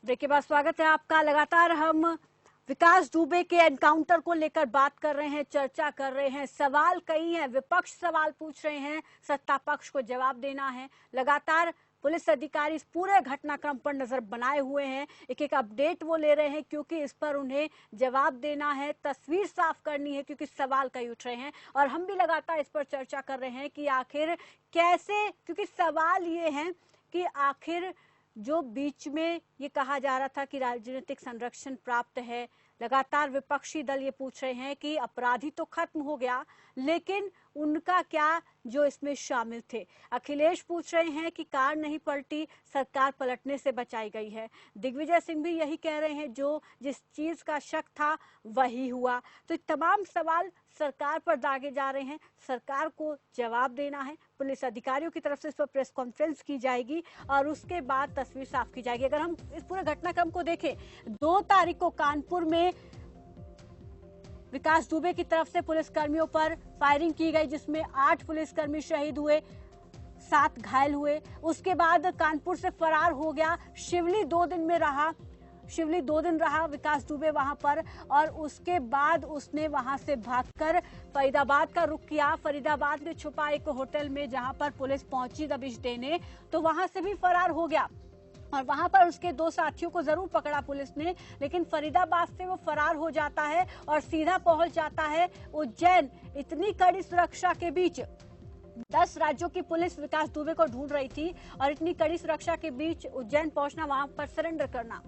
Break के बाद स्वागत है आपका। लगातार हम विकास दुबे के एनकाउंटर को लेकर बात कर रहे हैं, चर्चा कर रहे हैं। सवाल कई हैं, विपक्ष सवाल पूछ रहे हैं, सत्ता पक्ष को जवाब देना है। लगातार पुलिस अधिकारी इस पूरे घटनाक्रम पर नजर बनाए हुए हैं, एक एक अपडेट वो ले रहे हैं क्योंकि इस पर उन्हें जवाब देना है, तस्वीर साफ करनी है क्योंकि सवाल कई उठ रहे हैं। और हम भी लगातार इस पर चर्चा कर रहे हैं कि आखिर कैसे, क्योंकि सवाल ये है कि आखिर जो बीच में ये कहा जा रहा था कि राजनीतिक संरक्षण प्राप्त है, लगातार विपक्षी दल ये पूछ रहे हैं कि अपराधी तो खत्म हो गया, लेकिन उनका क्या जो इसमें शामिल थे। अखिलेश पूछ रहे हैं कि कार नहीं पलटी, सरकार पलटने से बचाई गई है। दिग्विजय सिंह भी यही कह रहे हैं, जो जिस चीज का शक था वही हुआ। तो तमाम सवाल सरकार पर दागे जा रहे हैं, सरकार को जवाब देना है। पुलिस अधिकारियों की तरफ से इस पर प्रेस कॉन्फ्रेंस की जाएगी और उसके बाद तस्वीर साफ की जाएगी। अगर हम इस पूरे घटनाक्रम को देखें, 2 तारीख को कानपुर में विकास दुबे की तरफ से पुलिसकर्मियों पर फायरिंग की गई, जिसमें 8 पुलिसकर्मी शहीद हुए, 7 घायल हुए। उसके बाद कानपुर से फरार हो गया। शिवली 2 दिन रहा विकास दुबे वहां पर, और उसके बाद उसने वहां से भागकर फरीदाबाद का रुख किया। फरीदाबाद में छुपा एक होटल में जहां पर पुलिस पहुंची दबिश देने, तो वहां से भी फरार हो गया और वहां पर उसके 2 साथियों को जरूर पकड़ा पुलिस ने, लेकिन फरीदाबाद से वो फरार हो जाता है और सीधा पहुंच जाता है उज्जैन। इतनी कड़ी सुरक्षा के बीच 10 राज्यों की पुलिस विकास दुबे को ढूंढ रही थी और इतनी कड़ी सुरक्षा के बीच उज्जैन पहुंचना, वहां पर सरेंडर करना।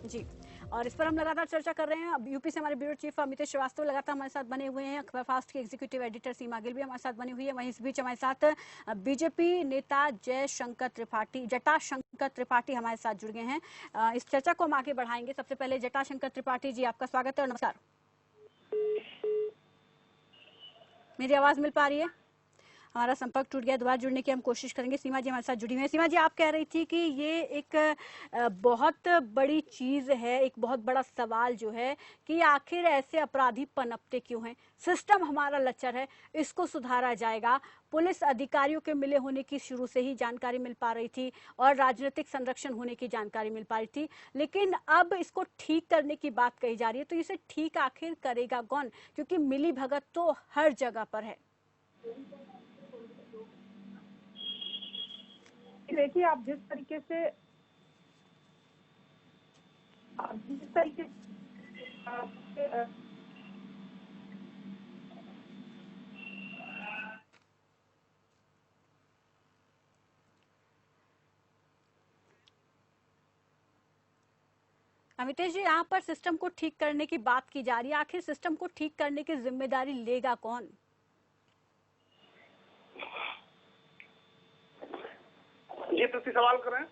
जी, और इस पर हम लगातार चर्चा कर रहे हैं। अब यूपी से हमारे ब्यूरो चीफ अमितेश श्रीवास्तव लगातार हमारे साथ बने हुए हैं। अखबार फास्ट की एग्जीक्यूटिव एडिटर सीमा गिल भी हमारे साथ बनी हुई है। वहीं इस बीच हमारे साथ बीजेपी नेता जटाशंकर त्रिपाठी हमारे साथ जुड़ गए हैं। इस चर्चा को हम आगे बढ़ाएंगे। सबसे पहले जटाशंकर त्रिपाठी जी, आपका स्वागत है और नमस्कार। मेरी आवाज मिल पा रही है? हमारा संपर्क टूट गया, दोबारा जुड़ने की हम कोशिश करेंगे। सीमा जी हमारे साथ जुड़ी हुई है। सीमा जी, आप कह रही थी कि ये एक बहुत बड़ी चीज है, एक बहुत बड़ा सवाल जो है कि आखिर ऐसे अपराधी पनपते क्यों हैं। सिस्टम हमारा लचर है, इसको सुधारा जाएगा। पुलिस अधिकारियों के मिले होने की शुरू से ही जानकारी मिल पा रही थी और राजनीतिक संरक्षण होने की जानकारी मिल पा रही थी, लेकिन अब इसको ठीक करने की बात कही जा रही है। तो इसे ठीक आखिर करेगा कौन, क्योंकि मिली भगत तो हर जगह पर है। देखिए, आप जिस तरीके से अमितेश जी, यहाँ पर सिस्टम को ठीक करने की बात की जा रही है। आखिर सिस्टम को ठीक करने की जिम्मेदारी लेगा कौन? जी, प्रति सवाल करें।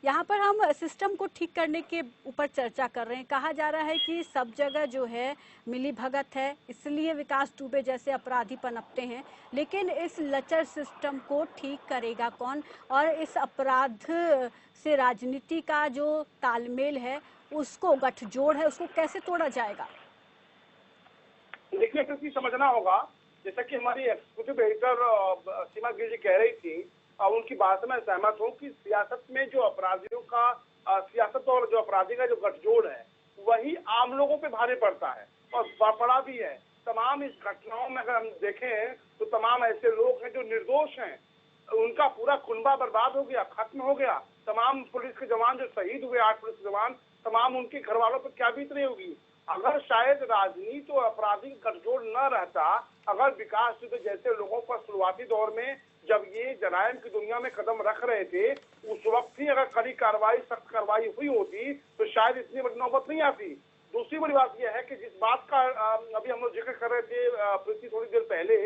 यहाँ पर हम सिस्टम को ठीक करने के ऊपर चर्चा कर रहे हैं। कहा जा रहा है कि सब जगह जो है मिली भगत है, इसलिए विकास दुबे जैसे अपराधी पनपते हैं, लेकिन इस लचर सिस्टम को ठीक करेगा कौन, और इस अपराध से राजनीति का जो तालमेल है, उसको गठजोड़ है, उसको कैसे तोड़ा जाएगा? देखिए, क्योंकि समझना होगा, जैसा कि हमारी एग्जीक्यूटिव एडिटर सीमा गिल जी कह रही थी, उनकी बात से मैं सहमत हूँ कि सियासत में जो अपराधियों का सियासत और जो अपराधी का जो गठजोड़ है, वही आम लोगों पे भारी पड़ता है और पड़ा भी है। तमाम इस घटनाओं में अगर हम देखें तो तमाम ऐसे लोग हैं जो निर्दोष हैं, उनका पूरा कुनबा बर्बाद हो गया, खत्म हो गया। तमाम पुलिस के जवान जो शहीद हुए, 8 पुलिस जवान, तमाम उनके घर वालों पर क्या बीत रही होगी। अगर शायद राजनीति और अपराधी का गठजोड़ न रहता, अगर विकास दुबे जैसे लोगों पर शुरुआती दौर में जब ये जराइम की दुनिया में कदम रख रहे थे, उस वक्त ही अगर कड़ी कार्रवाई, सख्त कार्रवाई हुई होती तो शायद इतनी बड़ी नौबत नहीं आती। दूसरी बड़ी बात यह है कि जिस बात का अभी हम लोग जिक्र कर रहे थे प्रीति थोड़ी देर पहले,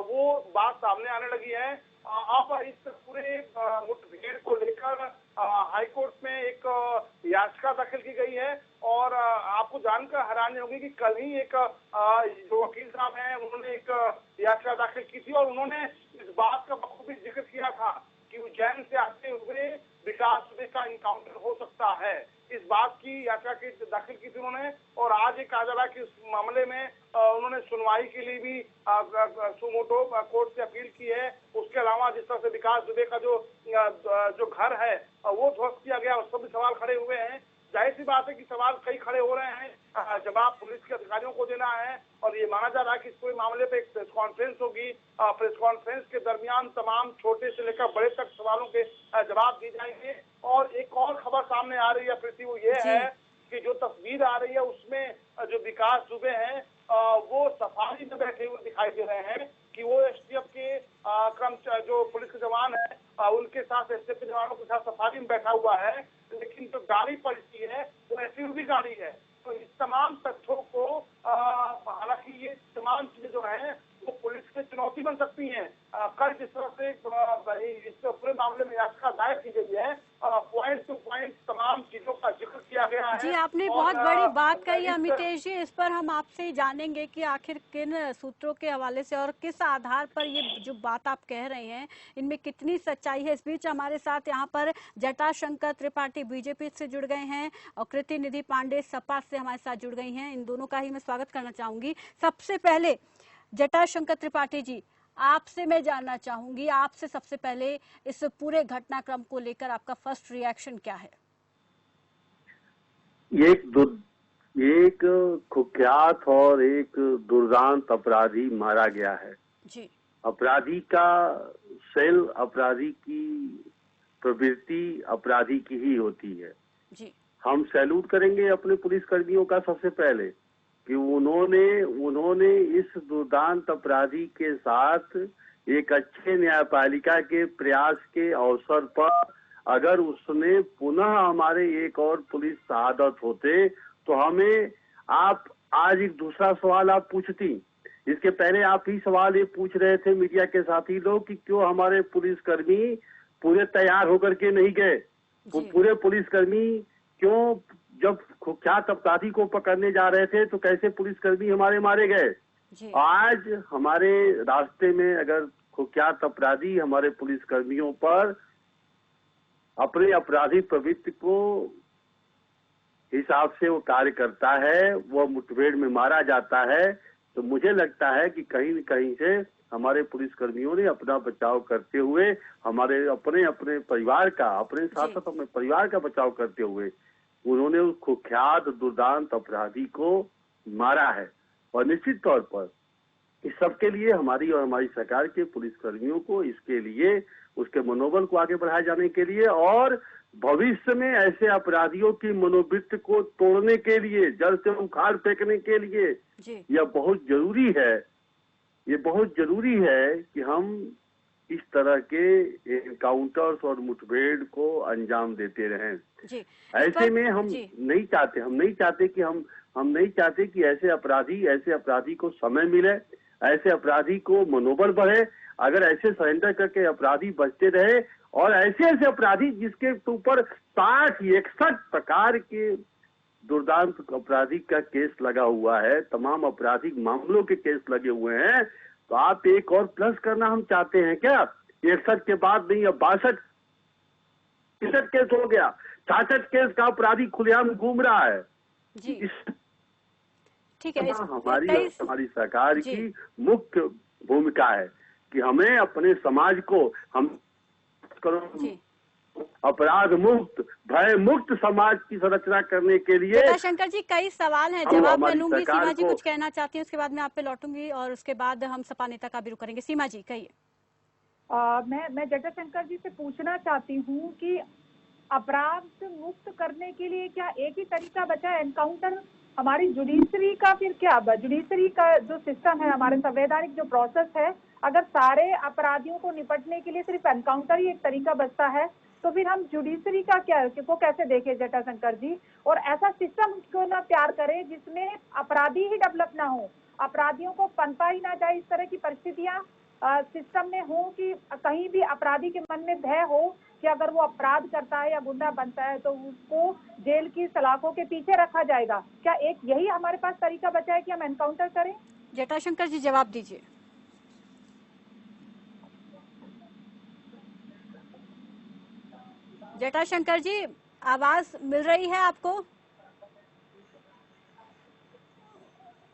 वो बात सामने आने लगी है। अब इस पूरे मुठभेड़ को लेकर हाईकोर्ट में एक याचिका दाखिल की गई है और आपको जानकर हैरानी होगी कि कल ही एक जो वकील साहब हैं, उन्होंने एक याचिका दाखिल की थी और उन्होंने इस बात का बखूबी जिक्र किया था कि उज्जैन से आते हुए विकास दुबे का इनकाउंटर हो सकता है। इस बात की याचिका की दाखिल की थी उन्होंने। और आज ये कहा जा रहा है कि इस मामले में उन्होंने सुनवाई के लिए भी सुमोटो कोर्ट से अपील की है। उसके अलावा जिस तरह से विकास दुबे का जो घर है वो ध्वस्त किया गया, उस पर भी सवाल खड़े हुए हैं। जाहिर सी बात है कि सवाल कई खड़े हो रहे हैं, जवाब पुलिस के अधिकारियों को देना है और ये माना जा रहा है कि इस पूरे मामले पे एक प्रेस कॉन्फ्रेंस होगी। प्रेस कॉन्फ्रेंस के दरमियान तमाम छोटे से लेकर बड़े तक सवालों के जवाब दिए जाएंगे। और एक और खबर सामने आ रही है प्रीति, वो ये है कि जो तस्वीर आ रही है उसमें जो विकास दुबे हैं वो सफारी में बैठे हुए दिखाई दे रहे हैं कि वो एसटीएफ के जो पुलिस के जवान है उनके साथ, एसटीएफ के जवानों के साथ सफारी में बैठा हुआ है। लेकिन जो गाड़ी पलटी है वो एसयूवी गाड़ी है। तो इस तमाम तथ्यों को हालांकि ये तमाम चीजें जो है वो पुलिस की चुनौती बन सकती हैं। कल जिस तरह से इस पूरे मामले में याचिका दायर की गई है, पॉइंट टू पॉइंट तमाम चीजों का जिक्र किया गया है। जी, आपने बहुत बड़ी बात कही अमितेश जी। इस पर हम आपसे ही जानेंगे कि आखिर किन सूत्रों के हवाले से और किस आधार पर ये जो बात आप कह रहे हैं इनमें कितनी सच्चाई है। इस बीच हमारे साथ यहाँ पर जटाशंकर त्रिपाठी बीजेपी से जुड़ गए हैं और कृति निधि पांडे सपा से हमारे साथ जुड़ गई हैं। इन दोनों का ही मैं स्वागत करना चाहूंगी। सबसे पहले जटाशंकर त्रिपाठी जी, आपसे मैं जानना चाहूंगी, आपसे सबसे पहले इस पूरे घटनाक्रम को लेकर आपका फर्स्ट रिएक्शन क्या है? एक कुख्यात और एक दुर्दांत अपराधी मारा गया है जी। अपराधी का सेल, अपराधी की प्रवृत्ति अपराधी की ही होती है जी। हम सैल्यूट करेंगे अपने पुलिस कर्मियों का सबसे पहले कि उन्होंने इस दुर्दांत अपराधी के साथ एक अच्छे न्यायपालिका के प्रयास के अवसर पर अगर उसने पुनः हमारे एक और पुलिस शहादत होते तो हमें आप आज एक दूसरा सवाल आप पूछती। इसके पहले आप ही सवाल ये पूछ रहे थे मीडिया के साथी लोग कि क्यों हमारे पुलिसकर्मी पूरे तैयार होकर के नहीं गए। पूरे पुलिसकर्मी क्यों, जब कुख्यात अपराधी को पकड़ने जा रहे थे तो कैसे पुलिसकर्मी हमारे मारे गए। आज हमारे रास्ते में अगर कुख्यात अपराधी हमारे पुलिसकर्मियों पर अपने अपराधी प्रवृत्ति को हिसाब से वो कार्य करता है, वो मुठभेड़ में मारा जाता है, तो मुझे लगता है कि कहीं न कहीं से हमारे पुलिसकर्मियों ने अपना बचाव करते हुए हमारे अपने परिवार का, अपने साथ साथ अपने परिवार का बचाव करते हुए उन्होंने उस कुख्यात दुर्दांत अपराधी को मारा है। और निश्चित तौर पर इस सबके लिए हमारी और हमारी सरकार के पुलिसकर्मियों को इसके लिए उसके मनोबल को आगे बढ़ाए जाने के लिए और भविष्य में ऐसे अपराधियों की मनोवृत्ति को तोड़ने के लिए, जड़ से उखाड़ फेंकने के लिए यह बहुत जरूरी है। ये बहुत जरूरी है कि हम इस तरह के एनकाउंटर्स और मुठभेड़ को अंजाम देते रहें। ऐसे में हम नहीं चाहते कि ऐसे अपराधी को समय मिले, ऐसे अपराधी को मनोबल बढ़े। अगर ऐसे सरेंडर करके अपराधी बचते रहे और ऐसे अपराधी जिसके ऊपर 60-61 प्रकार के दुर्दांत अपराधी का केस लगा हुआ है, तमाम आपराधिक मामलों के केस लगे हुए हैं, तो आप एक और प्लस करना हम चाहते हैं क्या? 61 के बाद नहीं, अब 62 केस हो गया, 66 केस का अपराधी खुलेआम घूम रहा है। ठीक है, हमारी सरकार की मुख्य भूमिका है कि हमें अपने समाज को हम अपराध मुक्त, भय मुक्त समाज की संरचना करने के लिए। जटाशंकर जी, कई सवाल हैं, जवाब मैं लूंगी। सीमा जी कुछ कहना चाहती हैं, उसके बाद मैं आप पे लौटूंगी और उसके बाद हम सपा नेता का भी रुख करेंगे। सीमा जी कहिए। मैं जटाशंकर जी से पूछना चाहती हूँ कि अपराध मुक्त करने के लिए क्या एक ही तरीका बचा है, एनकाउंटर? हमारी जुडिशरी का फिर क्या? जुडिशरी का जो सिस्टम है, हमारे संवैधानिक जो प्रोसेस है, अगर सारे अपराधियों को निपटने के लिए सिर्फ एनकाउंटर ही एक तरीका बचता है तो फिर हम जुडिशरी का को कैसे देखें जटाशंकर जी? और ऐसा सिस्टम क्यों ना तैयार करें जिसमें अपराधी ही डेवलप ना हो, अपराधियों को पनपा ही ना जाए, इस तरह की परिस्थितियां सिस्टम में हो कि कहीं भी अपराधी के मन में भय हो कि अगर वो अपराध करता है या गुंडा बनता है तो उसको जेल की सलाखों के पीछे रखा जाएगा। क्या एक यही हमारे पास तरीका बचा है कि हम एनकाउंटर करें? जटाशंकर जी जवाब दीजिए। जटाशंकर जी, आवाज मिल रही है आपको?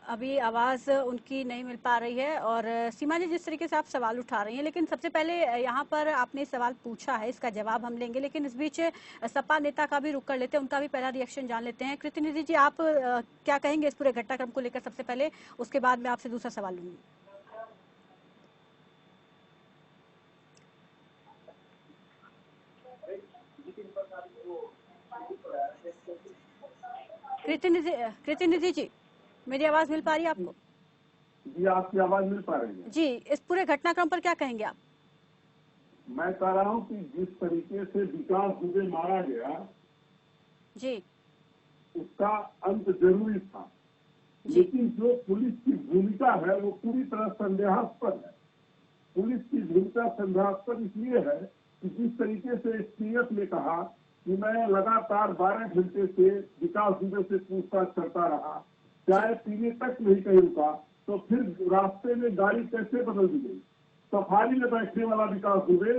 अभी आवाज उनकी नहीं मिल पा रही है। और सीमा जी, जिस तरीके से आप सवाल उठा रही हैं, लेकिन सबसे पहले यहाँ पर आपने सवाल पूछा है, इसका जवाब हम लेंगे, लेकिन इस बीच सपा नेता का भी रुख कर लेते हैं, उनका भी पहला रिएक्शन जान लेते हैं। कृतिनिधि जी, आप क्या कहेंगे इस पूरे घटनाक्रम को लेकर सबसे पहले, उसके बाद मैं आपसे दूसरा सवाल लूंगी। कृतिनिधि जी, मेरी आवाज मिल पा रही है आपको? जी, आपकी आवाज मिल पा रही है जी, इस पूरे घटनाक्रम पर क्या कहेंगे आप? मैं कह रहा हूँ कि जिस तरीके से विकास दुबे मारा गया जी उसका अंत जरूरी था, लेकिन जो पुलिस की भूमिका है वो पूरी तरह संदेहास्पद है। पुलिस की भूमिका संदेहास्पद इसलिए है कि जिस तरीके से एसटीएफ ने कहा कि मैं लगातार 12 घंटे से विकास दुबे से पूछताछ करता रहा, चाय पीने तक नहीं कहीं रुका, तो फिर रास्ते में गाड़ी कैसे बदल दी गई? सफारी में बैठने वाला विकास दुबे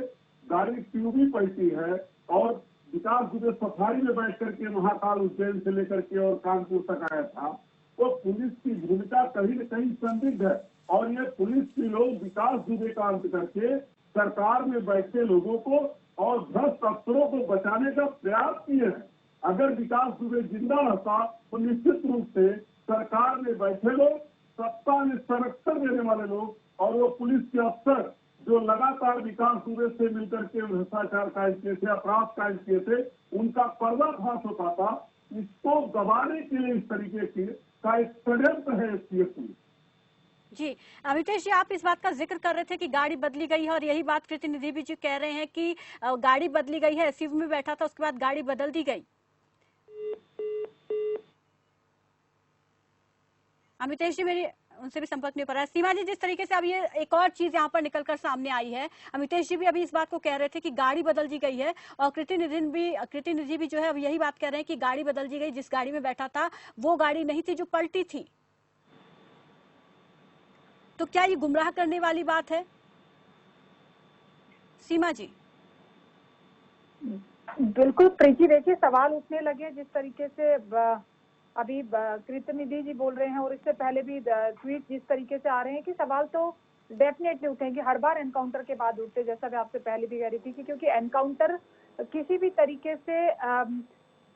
गाड़ी ट्यूबी पलटी है और विकास दुबे सफारी में बैठ करके महाकाल उज्जैन से लेकर के और कानपुर तक आया था। तो पुलिस की भूमिका कहीं न कहीं संदिग्ध है और ये पुलिस के लोग विकास दुबे का अंत करके सरकार में बैठे लोगों को और भ्रष्ट अफसरों को बचाने का प्रयास किए हैं। अगर विकास दुबे जिंदा रहता तो निश्चित रूप से सरकार में बैठे लोग, सत्ता में संरक्षण देने वाले लोग और वो पुलिस के अफसर जो लगातार विकास दुबे से मिलकर के भ्रष्टाचार कायम किए थे, अपराध कायम किए थे, उनका पर्दाफाश होता था। इसको दबाने के लिए इस तरीके की का एक षड्यंत्र है एसटीएफ पुलिस। जी, अमितेश जी, आप इस बात का जिक्र कर रहे थे कि गाड़ी बदली गई है, और यही बात कृतिनिधि भी जी कह रहे हैं कि गाड़ी बदली गई है, एसयूवी में बैठा था, उसके बाद गाड़ी बदल दी गई। अमितेश जी, मेरी उनसे भी संपर्क नहीं पड़ रहा है। सीमा जी, जिस तरीके से अब ये एक और चीज यहाँ पर निकलकर सामने आई है, अमितेश जी भी अभी इस बात को कह रहे थे कि गाड़ी बदल दी गई है, और कृतिनिधि भी जो है अब यही बात कह रहे हैं कि गाड़ी बदल दी गई, जिस गाड़ी में बैठा था वो गाड़ी नहीं थी जो पलटी थी। तो क्या ये गुमराह करने वाली बात है सीमा जी? बिल्कुल प्रीति, देखिए सवाल उठने लगे जिस तरीके से अभी कृतिनिधि जी बोल रहे हैं और इससे पहले भी ट्वीट जिस तरीके से आ रहे हैं कि सवाल तो डेफिनेटली उठेंगे, हर बार एनकाउंटर के बाद उठते, जैसा मैं आपसे पहले भी कह रही थी कि क्योंकि एनकाउंटर किसी भी तरीके से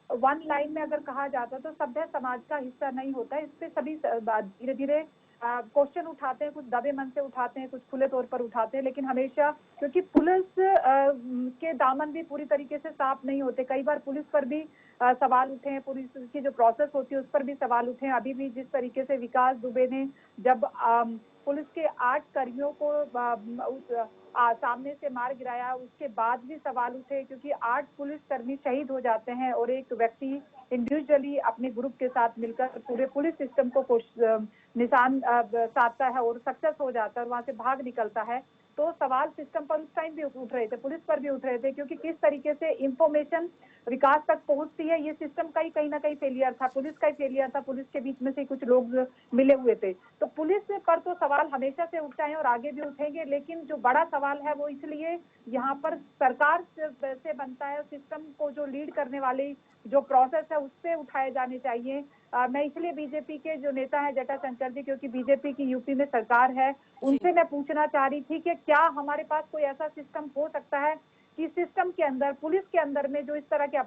वन लाइन में अगर कहा जाता तो सभ्य समाज का हिस्सा नहीं होता। इस पे सभी धीरे धीरे क्वेश्चन उठाते हैं, कुछ दबे मन से उठाते हैं, कुछ खुले तौर पर उठाते हैं, लेकिन हमेशा क्योंकि पुलिस के दामन भी पूरी तरीके से साफ नहीं होते, कई बार पुलिस पर भी सवाल उठे हैं, पुलिस की जो प्रोसेस होती है उस पर भी सवाल उठे हैं। अभी भी जिस तरीके से विकास दुबे ने जब पुलिस के 8 कर्मियों को सामने से मार गिराया, उसके बाद भी सवाल उठे क्योंकि 8 पुलिस कर्मी शहीद हो जाते हैं और एक व्यक्ति इंडिविजुअली अपने ग्रुप के साथ मिलकर पूरे पुलिस सिस्टम को निशान साधता है और सक्सेस हो जाता है और वहां से भाग निकलता है। तो सवाल सिस्टम पर उस टाइम भी उठ रहे थे, पुलिस पर भी उठ रहे थे, क्योंकि किस तरीके से इंफॉर्मेशन विकास तक पहुंचती है, ये सिस्टम का ही कहीं ना कहीं फेलियर था, पुलिस का ही फेलियर था। पुलिस के बीच में से कुछ लोग मिले हुए थे। तो पुलिस पर तो सवाल हमेशा से उठते हैं और आगे भी उठेंगे, लेकिन जो बड़ा सवाल है वो इसलिए यहाँ पर सरकार से बनता है, सिस्टम को जो लीड करने वाली जो प्रोसेस है उससे उठाए जाने चाहिए। मैं इसलिए बीजेपी के जो नेता है जटाशंकर जी, क्योंकि बीजेपी की यूपी में सरकार है, उनसे मैं पूछना चाह रही थी कि क्या हमारे पास कोई ऐसा सिस्टम हो सकता है कि सिस्टम के अंदर, पुलिस के अंदर में जो इस तरह के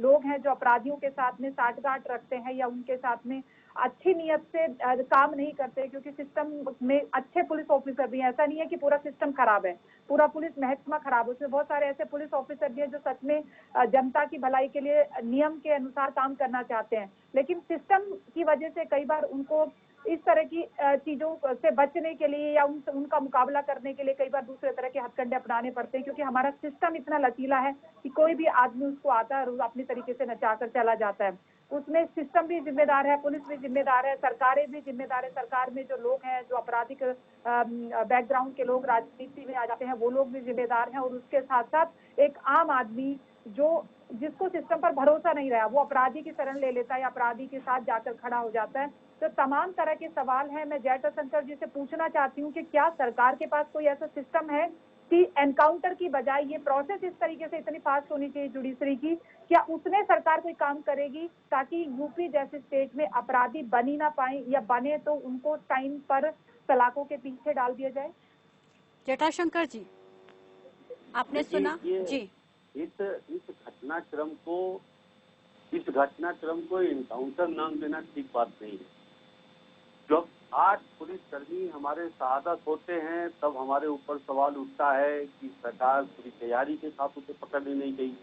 लोग हैं जो अपराधियों के साथ में साठगांठ रखते हैं या उनके साथ में अच्छी नियत से काम नहीं करते, क्योंकि सिस्टम में अच्छे पुलिस ऑफिसर भी हैं, ऐसा नहीं है कि पूरा सिस्टम खराब है, पूरा पुलिस महकमा खराब है, उसमें बहुत सारे ऐसे पुलिस ऑफिसर भी हैं जो सच में जनता की भलाई के लिए नियम के अनुसार काम करना चाहते हैं, लेकिन सिस्टम की वजह से कई बार उनको इस तरह की चीजों से बचने के लिए या उनका मुकाबला करने के लिए कई बार दूसरे तरह के हथकंडे अपनाने पड़ते हैं, क्योंकि हमारा सिस्टम इतना लचीला है कि कोई भी आदमी उसको आता है और अपनी तरीके से नचाकर चला जाता है। उसमें सिस्टम भी जिम्मेदार है, पुलिस भी जिम्मेदार है, सरकारें भी जिम्मेदार है। सरकार में जो लोग हैं, जो आपराधिक बैकग्राउंड के लोग राजनीति में आ जाते हैं, वो लोग भी जिम्मेदार हैं, और उसके साथ साथ एक आम आदमी जिसको सिस्टम पर भरोसा नहीं रहा, वो अपराधी की शरण ले लेता है या अपराधी के साथ जाकर खड़ा हो जाता है। तो तमाम तरह के सवाल हैं। मैं जटाशंकर जी से पूछना चाहती हूँ कि क्या सरकार के पास कोई ऐसा सिस्टम है कि एनकाउंटर की बजाय ये प्रोसेस इस तरीके से इतनी फास्ट होनी चाहिए जुडिशरी की क्या उसमें सरकार कोई काम करेगी ताकि यूपी जैसे स्टेट में अपराधी बन ही ना पाए, या बने तो उनको टाइम पर सलाखों के पीछे डाल दिया जाए? जटाशंकर जी, आपने सुना जी? इस घटनाक्रम को इनकाउंटर नाम देना ठीक बात नहीं है। जब 8 पुलिसकर्मी हमारे शहादत होते हैं तब हमारे ऊपर सवाल उठता है कि सरकार पूरी तैयारी के साथ उसे पकड़ने नहीं गई।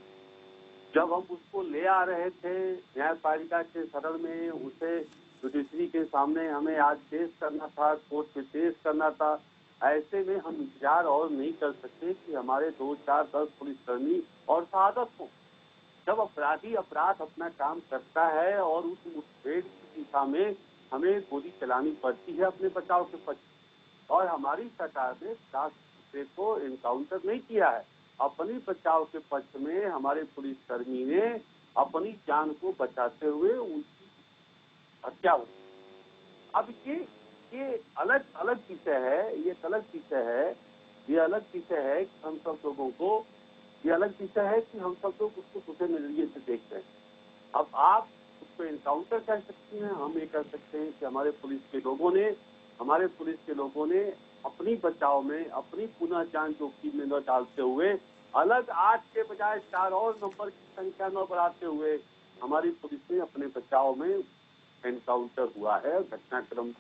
जब हम उसको ले आ रहे थे न्यायपालिका के सदन में, उसे जुडिशरी के सामने हमें आज पेश करना था, कोर्ट में पेश करना था, ऐसे में हम इंतजार और नहीं कर सकते कि हमारे 2, 4, 10 पुलिसकर्मी और शहादत हो। जब अपराधी अपराध अपना काम करता है और उस मुठभेड़ की दिशा में हमें गोली चलानी पड़ती है अपने बचाव के पक्ष, और हमारी सरकार ने 50 दूसरे को एनकाउंटर नहीं किया है। अपनी बचाव के पक्ष में हमारे पुलिसकर्मी ने अपनी जान को बचाते हुए उनकी हत्या हुई। अब ये अलग अलग विषय है, ये अलग विषय है, ये अलग विषय है कि हम सब लोगों को, ये अलग विषय है कि हम सब लोग उसको दूसरे नजरिए से देखते हैं। अब आप उसको एनकाउंटर कर सकते हैं, हम ये कर सकते हैं कि हमारे पुलिस के लोगों ने अपनी बचाव में अपनी पुनः जान जोखिम में न डालते हुए अलग 8 के बजाय 4 और नंबर की संख्या न बढ़ाते हुए हमारी पुलिस ने अपने बचाव में एनकाउंटर हुआ है। घटनाक्रम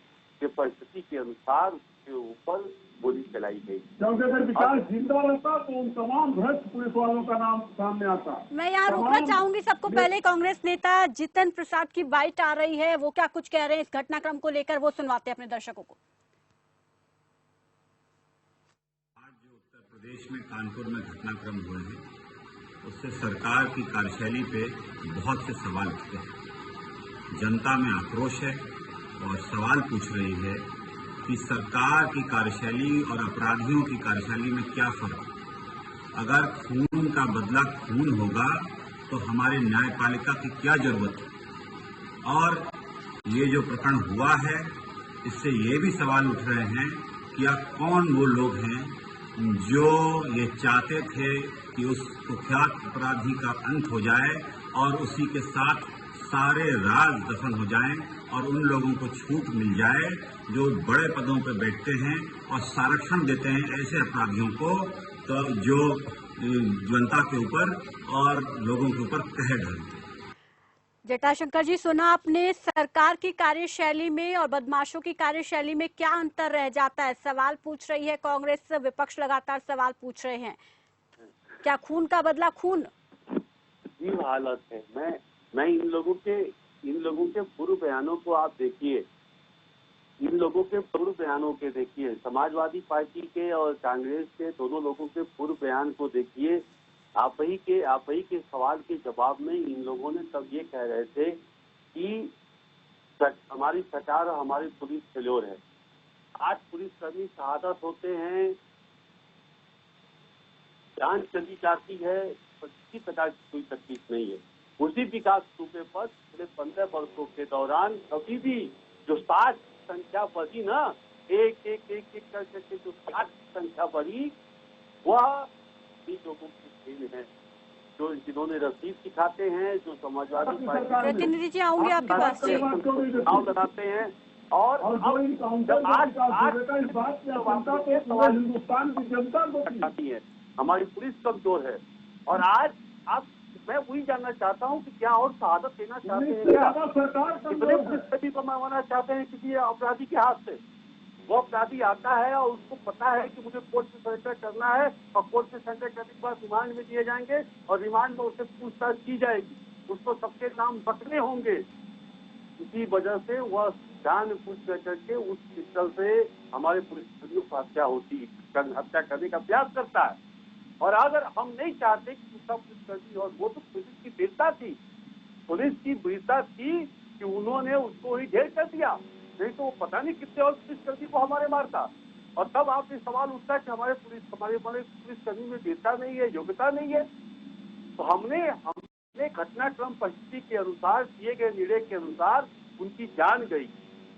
के परिस्थिति के अनुसार उसके ऊपर गोली चलाई गई। क्योंकि अगर विकास जिंदा रहता तो उन तमाम भ्रष्ट पुलिस वालों का नाम सामने आता। मैं यहाँ रुकना चाहूंगी सबको पहले। कांग्रेस नेता जितन प्रसाद की बाइट आ रही है, वो क्या कुछ कह रहे हैं इस घटनाक्रम को लेकर, वो सुनवाते हैं अपने दर्शकों को। आज जो उत्तर प्रदेश में कानपुर में घटनाक्रम हुए हैं, उससे सरकार की कार्यशैली पे बहुत से सवाल उठते हैं। जनता में आक्रोश है और सवाल पूछ रही है कि सरकार की कार्यशैली और अपराधियों की कार्यशैली में क्या फर्क है। अगर खून का बदला खून होगा तो हमारे न्यायपालिका की क्या जरूरत है। और ये जो प्रकरण हुआ है, इससे ये भी सवाल उठ रहे हैं कि अब कौन वो लोग हैं जो ये चाहते थे कि उस कुख्यात अपराधी का अंत हो जाए और उसी के साथ सारे राज दफन हो जाएं और उन लोगों को छूट मिल जाए जो बड़े पदों पर बैठते हैं और संरक्षण देते हैं ऐसे अपराधियों को, तो जो जनता के ऊपर और लोगों के ऊपर कहर ढालते हैं। जटाशंकर जी, सुना आपने, सरकार की कार्यशैली में और बदमाशों की कार्यशैली में क्या अंतर रह जाता है? सवाल पूछ रही है कांग्रेस, विपक्ष लगातार सवाल पूछ रहे हैं। क्या खून का बदला खून? ये हालत है। मैं इन लोगों के पूर्व बयानों को आप देखिए, इन लोगों के पूर्व बयानों के देखिए, समाजवादी पार्टी के और कांग्रेस के दोनों लोगों के पूर्व बयान को देखिए। आप ही के सवाल के जवाब में इन लोगों ने तब ये कह रहे थे कि हमारी सरकार और हमारी पुलिस फेल्योर है। 8 पुलिसकर्मी शहादत होते हैं, जान चली जाती है, किसी प्रकार की कोई तकलीफ नहीं है। उसी विकास दुबे पर पिछले 15 वर्षों के दौरान कभी भी जो 60 संख्या बढ़ी ना, एक करके जो 60 संख्या बढ़ी, वह इन लोगों की खेल है जो जिन्होंने रसीद दिखाते हैं, जो समाजवादी पार्टी प्रतिनिधि जी आऊंगे आपके पास जी, चुनाव लगाते हैं और हिंदुस्तान की जनता को है। हमारी पुलिस कमजोर है। और आज आप, मैं वही जानना चाहता हूँ कि क्या और शहादत देना चाहते हैं क्या? कितने पुलिसकर्मी को मरवाना चाहते हैं किसी अपराधी के हाथ से? वो अपराधी आता है और उसको पता है कि मुझे कोर्ट में सरेंडर करना है, और कोर्ट में सरेंडर करने के बाद रिमांड में दिए जाएंगे और रिमांड में उससे पूछताछ की जाएगी, उसको सबके नाम बकने होंगे। इसी वजह से वह जानबूझ करके उस पिस्टल से हमारे पुलिसकर्मियों को हत्या करने का प्रयास करता है। और अगर हम नहीं चाहते कि सब पुलिसकर्मी, और वो तो पुलिस की वीरता थी, कि उन्होंने उसको ही ढेर कर दिया, नहीं तो वो पता नहीं कितने और पुलिसकर्मी को हमारे मारता। और तब आपसे सवाल उठता है कि हमारे पुलिसकर्मी में वीरता नहीं है, योग्यता नहीं है। तो हमने घटनाक्रम परिस्थिति के अनुसार, किए गए निर्णय के अनुसार उनकी जान गई,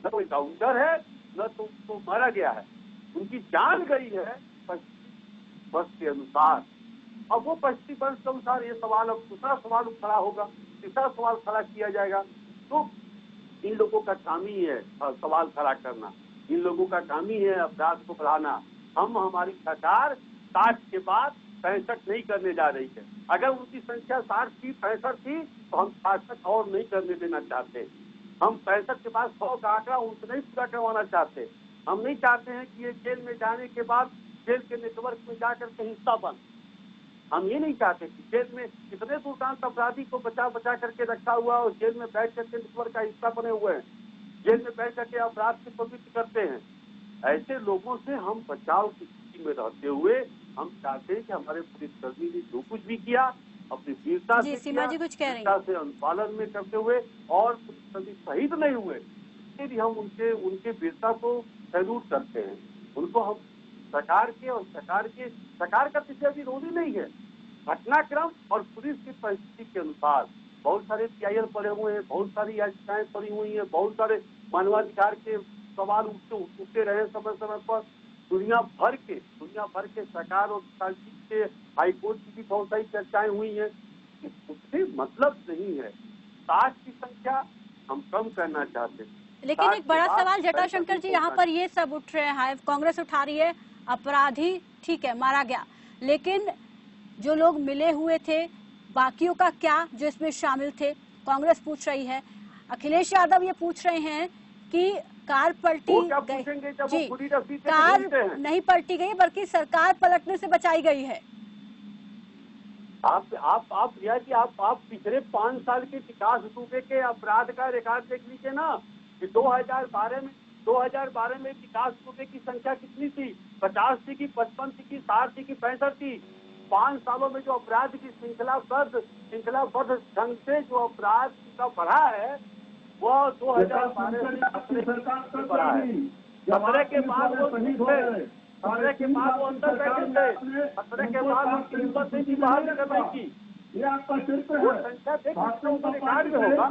न तो एनकाउंटर है न तो उसको मारा गया है, उनकी जान गई है बस के अनुसार। अब वो परिस्थिति बंद के अनुसार ये सवाल, अब दूसरा सवाल खड़ा होगा, तीसरा सवाल खड़ा किया जाएगा। तो इन लोगों का काम ही है सवाल खड़ा करना, इन लोगों का काम ही है अपराध को बढ़ाना। हमारी सरकार 60 के बाद 65 नहीं करने जा रही है। अगर उनकी संख्या 60 थी, 65 थी, तो हम 66 और नहीं करने देना चाहते। हम 65 के बाद 100 का आंकड़ा उनसे नहीं पूरा करवाना चाहते। हम नहीं चाहते हैं कि ये जेल में जाने के बाद जेल के नेटवर्क में जाकर के हिस्सा बन। हम ये नहीं चाहते कि जेल में इतने दुर्दांत अपराधी को बचा करके रखा हुआ और जेल में बैठ करके नेटवर्क का हिस्सा बने हुए हैं, जेल में बैठ करके अपराध की प्रवृत्ति करते हैं। ऐसे लोगों से हम बचाव की स्थिति में रहते हुए हम चाहते हैं कि हमारे पुलिसकर्मी ने जो कुछ भी किया अपनी वीरता से सीमा जी कुछ कह रही वीरता से अनुपालन में करते हुए और पुलिसकर्मी शहीद नहीं हुए, इसके लिए हम उनके वीरता को सैल्यूट करते हैं। उनको हम सरकार का किसी विरोधी नहीं है। घटनाक्रम और पुलिस की परिस्थिति के अनुसार बहुत सारे PIL पड़े हुए हैं, बहुत सारी याचिकाएं पड़ी हुई हैं, बहुत सारे मानवाधिकार के सवाल उठते रहे समय समय पर। दुनिया भर के सरकार और के हाईकोर्ट की भी बहुत सारी चर्चाएं हुई हैं। उससे मतलब नहीं है। 60 की संख्या हम कम करना चाहते हैं। लेकिन एक बड़ा सवाल जटाशंकर जी यहाँ पर ये सब उठ रहे हैं, कांग्रेस उठा रही है अपराधी ठीक है मारा गया, लेकिन जो लोग मिले हुए थे बाकियों का क्या जो इसमें शामिल थे, कांग्रेस पूछ रही है। अखिलेश यादव ये पूछ रहे हैं कि कार पलटी गई जी, कार नहीं पलटी गई बल्कि सरकार पलटने से बचाई गई है। आप रिया जी आप पिछले 5 साल के विकास दुबे के अपराध का रिकॉर्ड देख लीजिए ना कि 2012 में विकास दुबे की संख्या कितनी थी, 50 थी कि 55 थी कि 60 थी कि 65 थी। 5 सालों में जो अपराध की श्रृंखलाबद्ध ढंग से जो अपराध का बढ़ा है वो 2012 में बढ़ा है। 17 के बाद वो खतरे के बाद वो अंदर बैठे थे, खतरे के बाद उनकी हिम्मत नहीं थी बाहर निकलने की। ये आपका शिल्प है, वो संख्या देख रिकॉर्ड में होगा,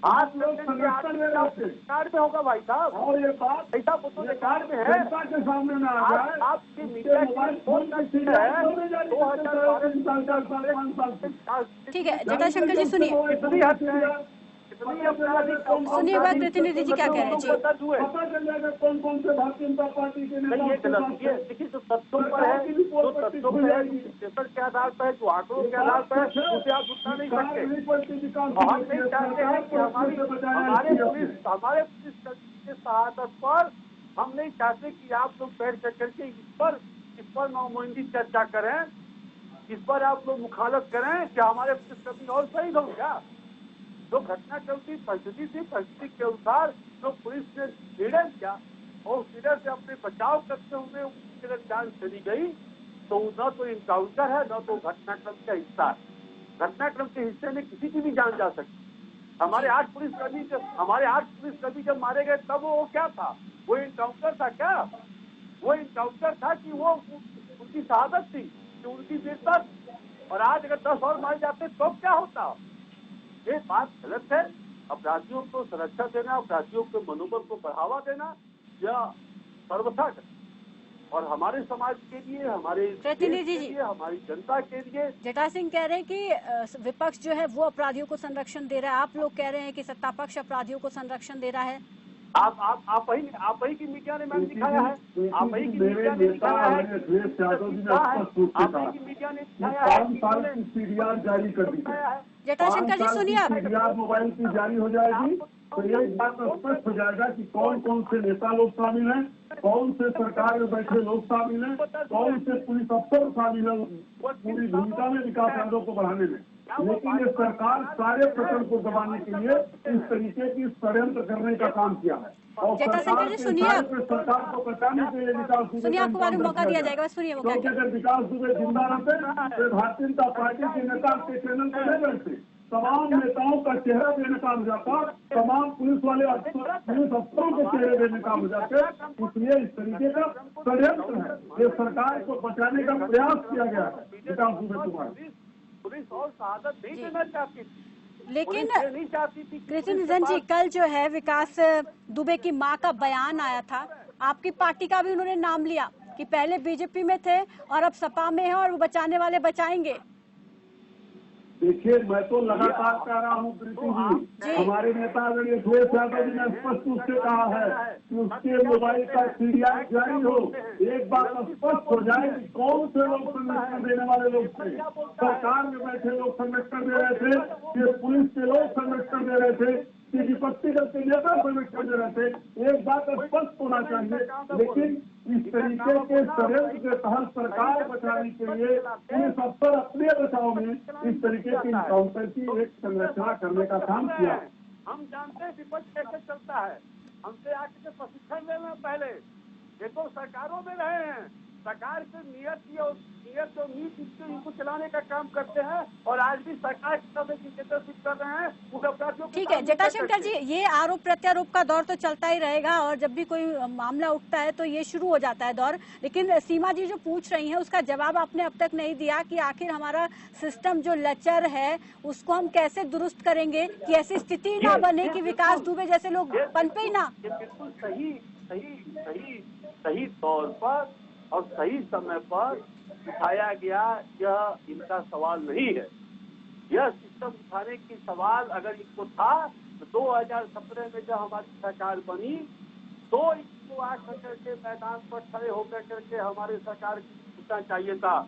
आज रिकॉर्ड में होगा भाई साहब। और ये बात ऐसा फोटो रिकॉर्ड में है, जनता के सामने में आ रहा है। आपकी मीडिया की फोन है 2012 ठीक है जटाशंकर जी सुनिए सुनिए बात प्रतिनिधि जी क्या कह रहे हैं जी। पता चल जाएगा कौन कौन से भारतीय जनता पार्टी के नेता। देखिए जो तथ्यों पर है, जो तथ्यों पर है, पेपर के आधार पर, जो आंकड़ों के आधार पर उसे आप उठा नहीं सकते। हम नहीं चाहते हैं कि हमारे पुलिस के शहादत पर हम नहीं चाहते कि आप लोग बैठ करके इस पर नौमोइंदी चर्चा करें, इस पर आप लोग मुखालत करें कि हमारे पुलिसकर्मी और शहीद हो क्या। जो घटना चलती परिस्थिति थी, परिस्थिति के अनुसार जो पुलिस ने निर्णय किया और उस निर्णय से अपने बचाव करते हुए उसकी अगर जान चली गई तो न तो इनकाउंटर है न तो घटनाक्रम का हिस्सा है। घटनाक्रम के हिस्से में किसी की भी जान जा सकती। हमारे 8 पुलिसकर्मी जब मारे गए तब वो क्या था, वो इनकाउंटर था क्या? वो इनकाउंटर था कि वो उनकी शहादत थी, कि उनकी वीरता। और आज अगर 10 और मारे जाते तो क्या होता? ये बात गलत है। अपराधियों को सुरक्षा देना, अपराधियों के मनोबल को बढ़ावा देना या सर्वथा और हमारे समाज के लिए, हमारे प्रतिनिधि जी, हमारी जनता के लिए। जटा सिंह कह रहे हैं कि विपक्ष जो है वो अपराधियों को संरक्षण दे रहा है, आप लोग कह रहे हैं कि सत्ता पक्ष अपराधियों को संरक्षण दे रहा है। आप ही की मीडिया ने मैंने दिखाया है, आप ही की मीडिया ने दिखाया है, आप ही की मीडिया ने दिखाया है, 5 साल की सीडीआर जारी कर दी है। जटाशंकर जी सुनिए आप, सीडीआर मोबाइल की जारी हो जाएगी तो ये बात स्पष्ट हो जाएगा कि कौन कौन से नेता लोग शामिल हैं, कौन से सरकार में बैठे लोग शामिल हैं, कौन से पुलिस अफसर शामिल हैं पूरी भूमिका में विकास कार्यों को बढ़ाने में। लेकिन ये सरकार सारे प्रकरण को दबाने के लिए इस तरीके की षड्यंत्र करने का काम किया है। और सरकार को बचाने के लिए विकास सुनिए, आपको बाद में मौका दिया जाएगा, सुनिए वो क्या क्योंकि अगर विकास दुबे जिंदा रहते तो भारतीय जनता पार्टी के नेता के चैनल पर नहीं बैठते, तमाम नेताओं का चेहरा बेनकाब हो जाता, तमाम पुलिस अफसरों के चेहरे बेनकाब हो जाते। इसलिए इस तरीके का षड्यंत्र है, ये सरकार को बचाने का प्रयास किया गया है विकास दुबे कुमार। पुलिस और शहादत नहीं देना चाहती थी, लेकिन नहीं चाहती थी। कृष्ण जी कल जो है विकास दुबे की मां का बयान आया था, आपकी पार्टी का भी उन्होंने नाम लिया कि पहले बीजेपी में थे और अब सपा में है और वो बचाने वाले बचाएंगे? देखिए, मैं तो लगातार कह रहा हूँ प्रीति जी, हमारे नेता आदरणीय अखिलेश यादव जी ने स्पष्ट रूप से कहा है कि उसके मोबाइल का सीडीआर जारी हो। एक बात स्पष्ट हो जाए कि कौन से लोग संरक्षण देने वाले लोग थे। सरकार में बैठे लोग संरक्षण दे रहे थे, कि पुलिस के लोग संरक्षण दे रहे थे, कि विपक्षी दल के नेता संरक्षण दे रहे थे। एक बात स्पष्ट होना चाहिए। लेकिन इस तरीके के षड्यंत्र के तहत सरकार बचाने के लिए पुलिस अफसर अपने बचाव में इस तरीके की इनकाउंटर की एक संरचना करने का काम किया। हम जानते हैं विपक्ष कैसे चलता है। हमसे आके प्रशिक्षण लेना पहले। ये तो सरकारों में रहे हैं, सरकार की नियत और नीति इनको चलाने का काम करते हैं और आज भी सरकार की तरफ से लीडरशिप कर रहे हैं उन अपराधियों। ठीक है जटाशंकर जी, ये आरोप प्रत्यारोप का दौर तो चलता ही रहेगा और जब भी कोई मामला उठता है तो ये शुरू हो जाता है दौर। लेकिन सीमा जी जो पूछ रही हैं उसका जवाब आपने अब तक नहीं दिया कि आखिर हमारा सिस्टम जो लचर है उसको हम कैसे दुरुस्त करेंगे कि ऐसी स्थिति ना बने कि विकास दुबे जैसे लोग पनपे ही ना। ये बिल्कुल सही तौर पर और सही समय पर उठाया गया, यह इनका सवाल नहीं है। यह सिस्टम उठाने की सवाल अगर इनको था तो 2017 में जब हमारी सरकार बनी तो इसको आकर करके मैदान पर खड़े होकर करके हमारे सरकार को पूछना चाहिए था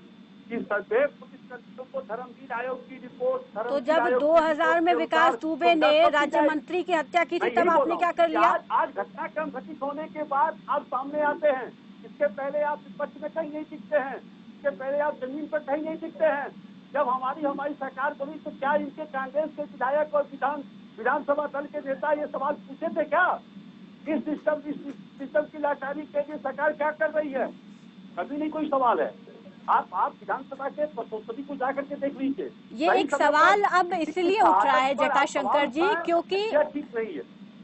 कि सभी पुलिसकर्मियों को धर्मवीर आयोग की रिपोर्ट। तो जब 2000 में विकास दुबे ने राज्य मंत्री की हत्या की थी तब आपने क्या कर लिया? आज घटनाक्रम घटित होने के बाद आप सामने आते हैं। इसके पहले आप विपक्ष में कहीं नहीं दिखते हैं, इसके पहले आप जमीन पर कहीं नहीं दिखते हैं। जब हमारी सरकार बनी तो क्या इनके कांग्रेस के विधायक और विधानसभा दल के नेता ये सवाल पूछे थे क्या? इस सिस्टम की लाचारी के लिए सरकार क्या कर रही है? कभी नहीं कोई सवाल है। आप विधानसभा के संसदीय को जाकर के देख लीजिए। ये एक सवाल अब इसलिए उठ रहा है जटाशंकर जी क्योंकि ठीक नहीं है,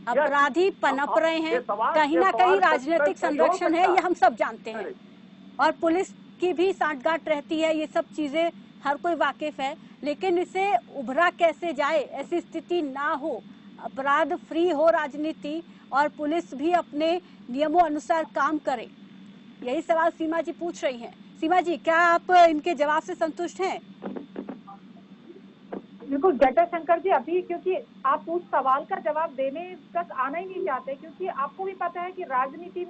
अपराधी पनप रहे हैं, कहीं ना कहीं राजनीतिक संरक्षण है, ये हम सब जानते हैं और पुलिस की भी सांठगांठ रहती है, ये सब चीजें हर कोई वाकिफ है। लेकिन इसे उभरा कैसे जाए, ऐसी स्थिति ना हो, अपराध फ्री हो राजनीति और पुलिस भी अपने नियमों अनुसार काम करे, यही सवाल सीमा जी पूछ रही हैं। सीमा जी, क्या आप इनके जवाब से संतुष्ट हैं? बिल्कुल जटाशंकर जी, अभी क्योंकि आप उस सवाल का जवाब देने तक आना ही नहीं चाहते, क्योंकि आपको भी पता है कि राजनीति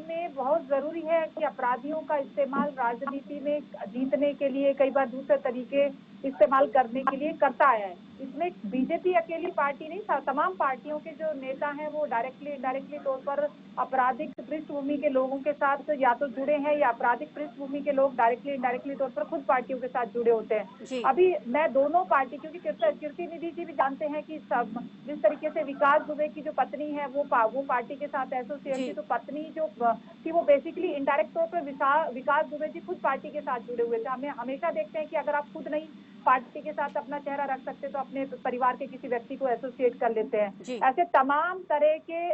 में बहुत जरूरी है कि अपराधियों का इस्तेमाल राजनीति में जीतने के लिए, कई बार दूसरे तरीके इस्तेमाल करने के लिए करता आया है। इसमें बीजेपी अकेली पार्टी नहीं, तमाम पार्टियों के जो नेता हैं वो डायरेक्टली इनडायरेक्टली तौर पर आपराधिक पृष्ठभूमि के लोगों के साथ या तो जुड़े हैं या आपराधिक पृष्ठभूमि के लोग डायरेक्टली इनडायरेक्टली तौर पर खुद पार्टियों के साथ जुड़े होते हैं। अभी मैं दोनों पार्टी, क्योंकि कीर्ति निधि जी भी जानते हैं कि जिस तरीके से विकास दुबे की जो पत्नी है वो पार्टी के साथ एसोसिएट थी, तो पत्नी जो थी वो बेसिकली इनडायरेक्ट तौर पर विकास दुबे जी खुद पार्टी के साथ जुड़े हुए थे। हमें हमेशा देखते हैं कि अगर आप खुद नहीं पार्टी के साथ अपना चेहरा रख सकते तो अपने परिवार के किसी व्यक्ति को एसोसिएट कर लेते हैं। ऐसे तमाम तरह के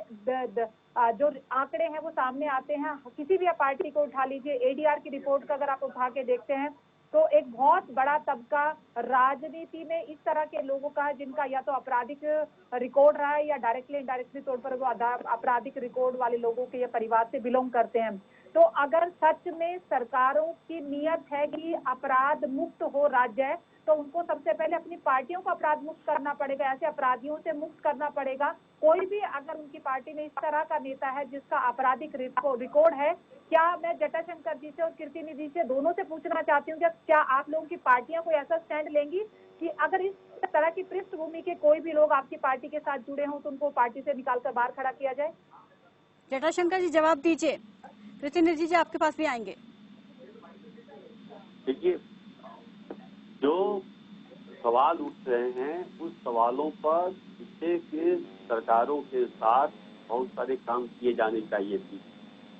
जो आंकड़े हैं वो सामने आते हैं। किसी भी पार्टी को उठा लीजिए, एडीआर की रिपोर्ट का अगर आप उठा के देखते हैं तो एक बहुत बड़ा तबका राजनीति में इस तरह के लोगों का है जिनका या तो आपराधिक रिकॉर्ड रहा है या डायरेक्टली इनडायरेक्टली तौर पर वो आपराधिक रिकॉर्ड वाले लोगों के या परिवार से बिलोंग करते हैं। तो अगर सच में सरकारों की नीयत है कि अपराध मुक्त हो राज्य, तो उनको सबसे पहले अपनी पार्टियों को अपराध मुक्त करना पड़ेगा, ऐसे अपराधियों से मुक्त करना पड़ेगा। कोई भी अगर उनकी पार्टी में इस तरह का नेता है जिसका आपराधिक रिकॉर्ड है, क्या मैं जटाशंकर जी से और कीर्ति निधि से दोनों से पूछना चाहती हूँ, क्या आप लोगों की पार्टियां कोई ऐसा स्टैंड लेंगी कि अगर इस तरह की पृष्ठभूमि के कोई भी लोग आपकी पार्टी के साथ जुड़े हों तो उनको पार्टी से निकालकर बाहर खड़ा किया जाए? जटाशंकर जी जवाब दीजिए, कीर्ति निधि जी आपके पास भी आएंगे। देखिए, जो सवाल उठ रहे हैं उस सवालों पर पीछे के सरकारों के साथ बहुत सारे काम किए जाने चाहिए थी।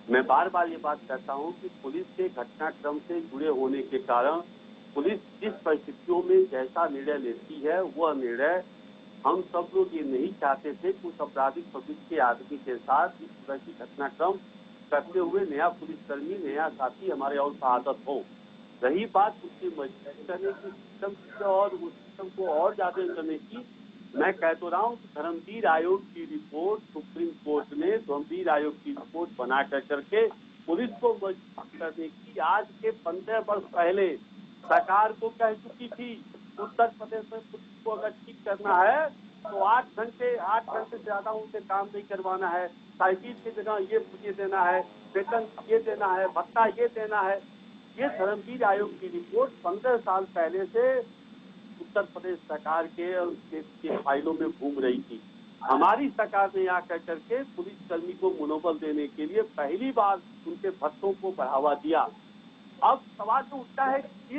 मैं बार बार ये बात कहता हूँ कि पुलिस के घटनाक्रम से जुड़े होने के कारण पुलिस जिस परिस्थितियों में जैसा निर्णय लेती है वह निर्णय हम सब लोग ये नहीं चाहते थे कि उस आपराधिक प्रवृत्ति के आदमी के साथ इस तरह की घटनाक्रम करते हुए नया पुलिसकर्मी, नया साथी हमारे और शहादत हो। रही बात उसकी मजबूत करने की, सिस्टम की और उस सिस्टम को और ज्यादा करने की, मैं कह तो रहा हूँ कि धर्मवीर आयोग की रिपोर्ट सुप्रीम कोर्ट ने धर्मवीर आयोग की रिपोर्ट बना करके पुलिस को मजबूत करने की आज के 15 वर्ष पहले सरकार को कह चुकी थी। उत्तर प्रदेश में पुलिस को अगर ठीक करना है तो 8 घंटे से ज्यादा उनसे काम नहीं करवाना है, साइकिल की जगह ये देना है, वेतन ये देना है, भत्ता ये देना है। ये धर्मवीर आयोग की रिपोर्ट 15 साल पहले से उत्तर प्रदेश सरकार के और उसके फाइलों में घूम रही थी। हमारी सरकार ने आकर करके पुलिसकर्मी को मनोबल देने के लिए पहली बार उनके भत्तों को बढ़ावा दिया। अब सवाल जो उठता है कि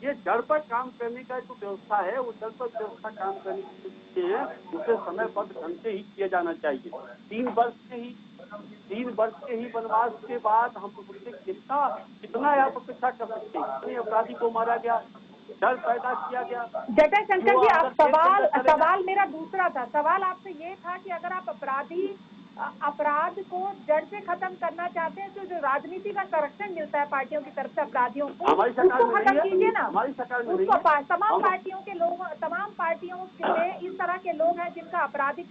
ये जड़ पर काम करने का जो व्यवस्था है, वो जड़ पर व्यवस्था काम करने के लिए उसे समयबद्ध ढंग से ही किया जाना चाहिए। 3 वर्ष के ही वनवास के बाद हम उससे कितना आप अपेक्षा कर सकते हैं? कितने अपराधी को मारा गया, डर पैदा किया गया। जटाशंकर जी, आप सवाल मेरा दूसरा था। सवाल आपसे ये था कि अगर आप अपराध को जड़ से खत्म करना चाहते हैं तो जो राजनीति का संरक्षण मिलता है पार्टियों की तरफ से अपराधियों को, उसको खत्म कीजिए ना। उसको तमाम पार्टियों में इस तरह के लोग हैं जिनका आपराधिक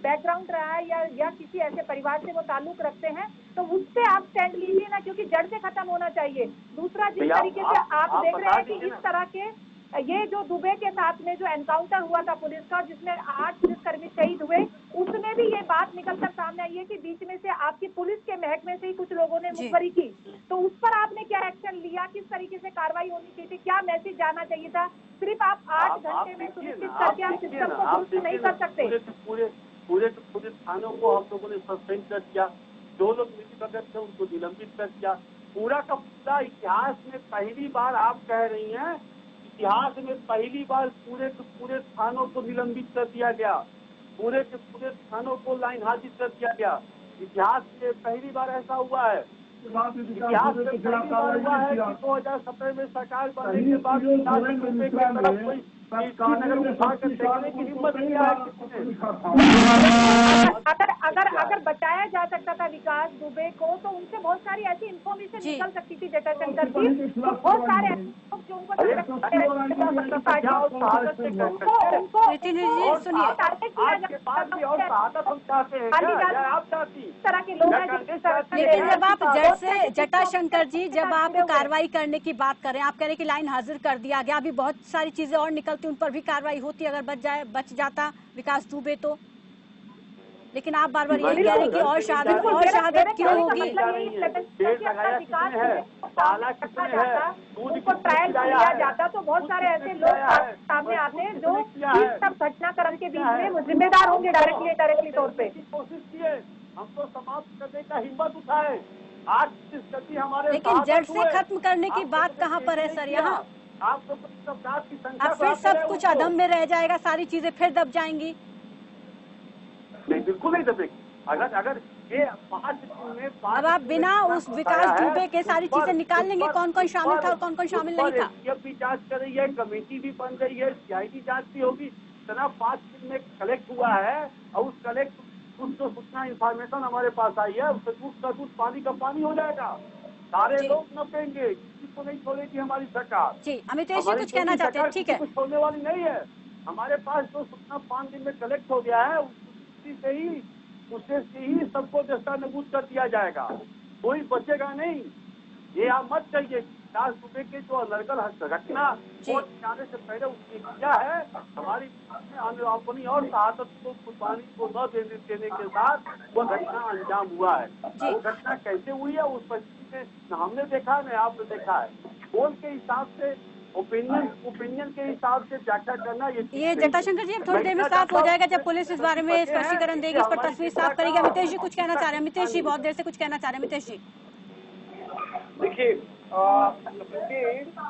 बैकग्राउंड रहा है या किसी ऐसे परिवार से वो ताल्लुक रखते हैं, तो उससे आप स्टैंड लीजिए ना, क्योंकि जड़ से खत्म होना चाहिए। दूसरा, जिस तरीके से आप देख रहे हैं कि इस तरह के ये जो दुबे के साथ में जो एनकाउंटर हुआ था पुलिस का, जिसमें 8 पुलिसकर्मी शहीद हुए, उसमें भी ये बात निकलकर सामने आई है कि बीच में से आपकी पुलिस के महकमे से ही कुछ लोगों ने मुखबरी की। तो उस पर आपने क्या एक्शन लिया? किस तरीके से कार्रवाई होनी चाहिए थी? क्या मैसेज जाना चाहिए था? सिर्फ आप 8 घंटे में सुनिश्चित करके आप सिस्टम को दुरुस्त नहीं कर सकते। पूरे थानों को हम लोगों ने सस्पेंड कर दिया, जो लोग मिलीभगत थे उनको निलंबित कर दिया। पूरा का पूरा इतिहास में पहली बार आप कह रही हैं, इतिहास में पहली बार पूरे थानों को निलंबित कर दिया गया, पूरे थानों को लाइन हाजिर कर दिया गया। इतिहास में पहली बार ऐसा हुआ है। इतिहास में पहली बार हुआ है कि 2017 में सरकार बनने के बाद अगर बचाया जा सकता था विकास दुबे को, तो उनसे बहुत सारी ऐसी इन्फॉर्मेशन निकल सकती थी जटाशंकर जी। तो बहुत सारे लोग जो उनको तरह के लोग हैं। लेकिन जब आप जटाशंकर जी, जब आप कार्रवाई करने की बात करें, आप कह रहे हैं कि लाइन हाजिर कर दिया गया, अभी बहुत सारी चीजें और निकलती, उन पर भी कार्रवाई होती अगर बच जाता विकास दुबे तो। लेकिन आप बार बार यही कह रहे हैं कि और शहादत क्यों होगी? उनको ट्रायल किया जाता तो बहुत सारे ऐसे लोग सामने आते हैं जो इस सब घटनाक्रम के बीच में जिम्मेदार होंगे डायरेक्टली तौर पे। कोशिश किए हमको समाप्त करने का हिम्मत उठाए। आज जिस गति हमारे, लेकिन जड़ से खत्म करने की बात कहाँ पर है सर? यहाँ आप लोग की संख्या, अब फिर सब कुछ अधम में रह जाएगा, सारी चीजें फिर दब जाएंगी। नहीं, बिल्कुल नहीं दबेगी। अगर ये 5 दिन में अब आप बिना उस विकास दुबे के सारी चीजें निकाल लेंगे, कौन कौन शामिल था और कौन कौन शामिल नहीं था। भी जांच कर रही है, कमेटी भी बन रही है, CID जांच भी होगी। इतना 5 दिन में कलेक्ट हुआ है और उस कुछ जो सूचना इंफॉर्मेशन हमारे पास आई है, उससे दूध का दूध पानी का पानी हो जाएगा। सारे लोग न पेंगे, किसी को नहीं छोड़ेगी हमारी सरकार। जी, अमितेश जी कुछ कहना चाहते हैं? ठीक है, कुछ छोड़ने वाली नहीं है। हमारे पास जो सूचना 5 दिन में कलेक्ट हो गया है, उससे ही सबको दस्तावेज कर दिया जाएगा, कोई बचेगा नहीं। ये आप मत कहिए विकास दुबे के जो अनर्गल घटना वोट जाने से पहले उसने किया है, हमारी अपनी और शहादत को कुर्बानी को न देने के साथ वो घटना अंजाम हुआ है। वो घटना कैसे हुई है उस परिस्थिति में हमने देखा है, आपने देखा है। पोल के हिसाब से, ओपिनियन के हिसाब से व्याख्या करना ये जटाशंकर जी अब थोड़ी देर में साफ हो जाएगा जब पुलिस इस बारे में स्पष्टीकरण देगी, इस पर तस्वीर साफ करेगी। अमितेश जी कुछ कहना चाह रहे हैं? अमितेश जी बहुत देर से कुछ कहना चाह रहे हैं। अमितेश जी देखिए,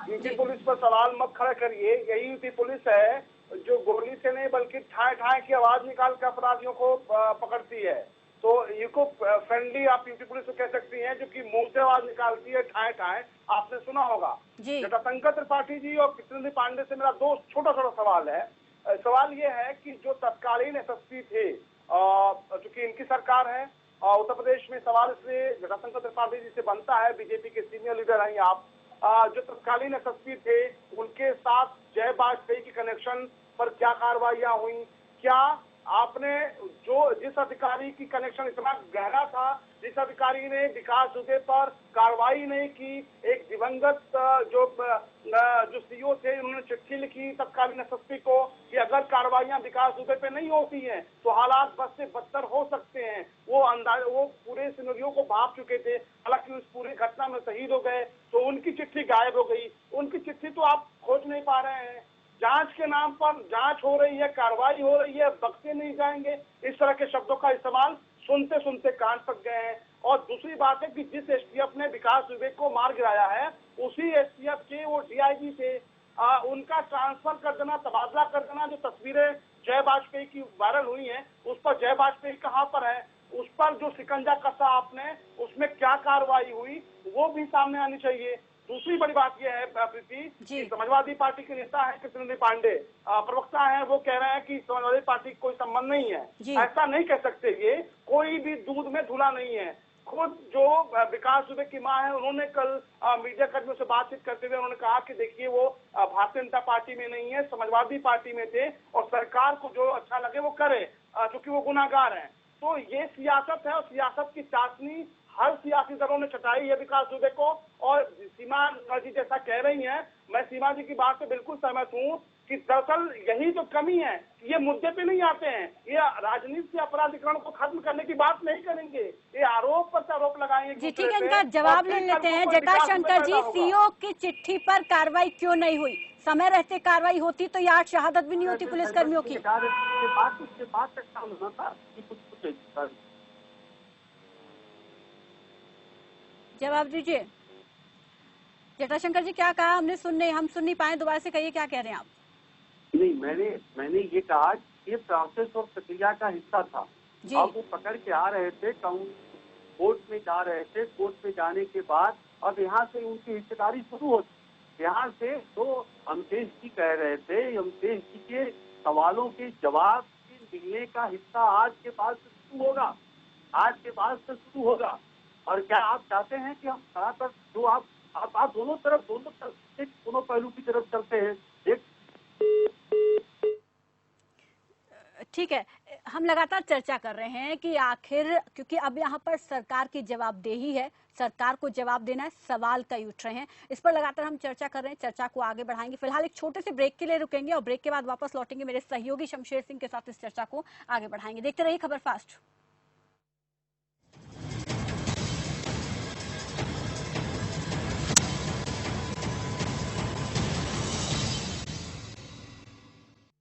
यूपी पुलिस पर सवाल मत खड़ा करिए। यही यूपी पुलिस है जो गोली से नहीं बल्कि ठाए ठाए की आवाज निकाल कर अपराधियों को पकड़ती है। तो इको फ्रेंडली आप यूपी पुलिस को कह सकती हैं, जो कि मुंह से आवाज निकालती है ठाए ठाए। आपने सुना होगा। जटाशंकर त्रिपाठी जी और कृष्णेंद्र पांडे से मेरा दो छोटा सवाल है। सवाल ये है कि जो तत्कालीन SSP थे, चूंकि इनकी सरकार है उत्तर प्रदेश में, सवाल इसलिए जटाशंकर त्रिपाठी जी से बनता है, बीजेपी के सीनियर लीडर हैं आप, जो तत्कालीन SSP थे उनके साथ जय वाजपेयी की कनेक्शन पर क्या कार्रवाइयां हुई? क्या आपने जो जिस जिस अधिकारी की कनेक्शन इतना गहरा था, जिस अधिकारी ने विकास दुबे पर कार्रवाई नहीं की, एक दिवंगत जो सीईओ थे, उन्होंने चिट्ठी लिखी तत्कालीन एसएसपी को कि अगर कार्रवाइयां विकास दुबे पे नहीं होती हैं तो हालात बद से बदतर हो सकते हैं। वो पूरे सिनेरियो को भाप चुके थे, हालांकि उस पूरी घटना में शहीद हो गए, तो उनकी चिट्ठी गायब हो गई। उनकी चिट्ठी तो आप खोज नहीं पा रहे हैं। जांच के नाम पर जांच हो रही है, कार्रवाई हो रही है, बख्शे नहीं जाएंगे, इस तरह के शब्दों का इस्तेमाल सुनते सुनते कान पक गए हैं। और दूसरी बात है कि जिस एसटीएफ ने विकास दुबे को मार गिराया है, उसी एसटीएफ के वो डीआईजी थे, उनका ट्रांसफर कर देना, तबादला कर देना। जो तस्वीरें जय वाजपेयी की वायरल हुई हैं, उस पर जय वाजपेयी कहाँ पर है, उस पर जो शिकंजा कसा आपने, उसमें क्या कार्रवाई हुई, वो भी सामने आनी चाहिए। दूसरी बड़ी बात यह है प्रीति कि समाजवादी पार्टी के नेता है कृष्ण पांडे, प्रवक्ता है, वो कह रहे हैं कि समाजवादी पार्टी कोई संबंध नहीं है। ऐसा नहीं कह सकते, ये कोई भी दूध में धुला नहीं है। खुद जो विकास दुबे की मां है, उन्होंने कल मीडिया कर्मियों से बातचीत करते हुए उन्होंने कहा कि देखिए वो भारतीय जनता पार्टी में नहीं है, समाजवादी पार्टी में थे और सरकार को जो अच्छा लगे वो करे, क्योंकि वो गुनाहगार हैं। तो ये सियासत है और सियासत की चाशनी हर सियासी दलों ने चटाई है विकास दुबे को। और सीमा जी जैसा कह रही हैं, मैं सीमा जी की बात से बिल्कुल सहमत हूँ कि दरअसल यही तो कमी है, ये मुद्दे पे नहीं आते हैं, ये राजनीति से अपराधीकरण को खत्म करने की बात नहीं करेंगे, ये आरोप पर आरोप लगाएंगे। जी ठीक है, इनका जवाब ले लेते हैं। जटाशंकर जी, सीईओ की चिट्ठी पर कार्रवाई क्यों नहीं हुई? समय रहते कार्रवाई होती तो ये 8 शहादत भी नहीं होती पुलिस कर्मियों की। जवाब दीजिए जटाशंकर जी, क्या कहा हमने? हम सुन नहीं पाए, दोबारा से कहिए क्या कह रहे हैं आप। नहीं, मैंने ये कहा कि ये प्रोसेस और प्रक्रिया का हिस्सा था। अब वो पकड़ के आ रहे थे, कोर्ट में जा रहे थे, कोर्ट में जाने के बाद अब यहाँ से उनकी हिस्सेदारी शुरू होती। यहाँ से तो अमतेश जी कह रहे थे, अमतेश जी के सवालों के जवाब मिलने का हिस्सा आज के बाद से शुरू होगा, आज के बाद से शुरू होगा। और क्या आप चाहते हैं कि हम सरासर जो आप दोनों पहलू की तरफ चलते हैं? ठीक है, हम लगातार चर्चा कर रहे हैं कि आखिर, क्योंकि अब यहाँ पर सरकार की जवाबदेही है, सरकार को जवाब देना है, सवाल कई उठ रहे हैं, इस पर लगातार हम चर्चा कर रहे हैं, चर्चा को आगे बढ़ाएंगे। फिलहाल एक छोटे से ब्रेक के लिए रुकेंगे और ब्रेक के बाद वापस लौटेंगे, मेरे सहयोगी शमशेर सिंह के साथ इस चर्चा को आगे बढ़ाएंगे। देखते रहिए खबर फास्ट।